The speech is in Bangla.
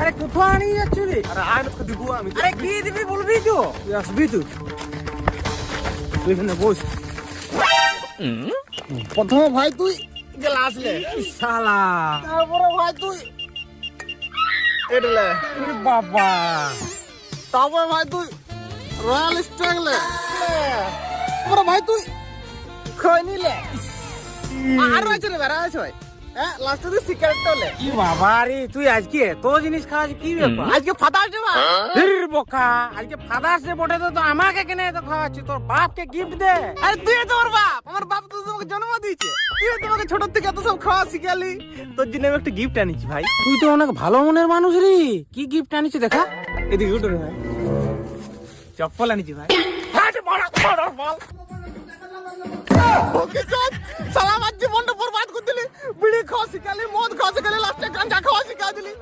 আরে কোথায় নিয়ে যাচ্ছ রে? আরে আয় না তোকে দিব আমি। আরে কি দিবি বলবি তো? তুই আসবি তুই এখানে বস। প্রথমে ভাই তুই গেলা আসলে, শালা তারপরে ভাই তুই এডলে, ওরে বাবা, তারপরে ভাই তুই রয়্যাল স্ট্রাগলে, তারপরে ভাই তুই খয় নিলে আর আছে রে বেড়া আছে ভাই। হ্যাঁ লাস্টে তুই সিগারেট হলে। কি বাবা রে, তুই আজকে এত জিনিস খাওয়াছিস, কি ব্যাপার? আজকে ফাদার্স ডে ভাই। ধীর বোকা, আজকে ফাদার্স ডে বটে তো আমাকে কেন এত খাওয়াচ্ছিস? তোর বাপকে গিফট দে। আরে তুই তোমার বাপ, আমার বাপ তো তোমাকে জন্ম দিয়েছে, তুই তোমাকে ছোট থেকে এত সব খাওয়া শিখালি, তোর জন্য আমি একটা গিফট আনিছি ভাই। তুই তো অনেক ভালো মনের মানুষ রে। কি গিফট আনিস দেখা? এদিকে উঠো রে ভাই, চপ্পল আনিছি ভাই। ওকে চল, সালা আমার জীবনটা বরবাদ করে দিলি। বিড়ি খাওয়া শিখালি, মদ খাওয়া শিখালি, লাস্টে গাঁজা খাওয়া শিখা দিলি।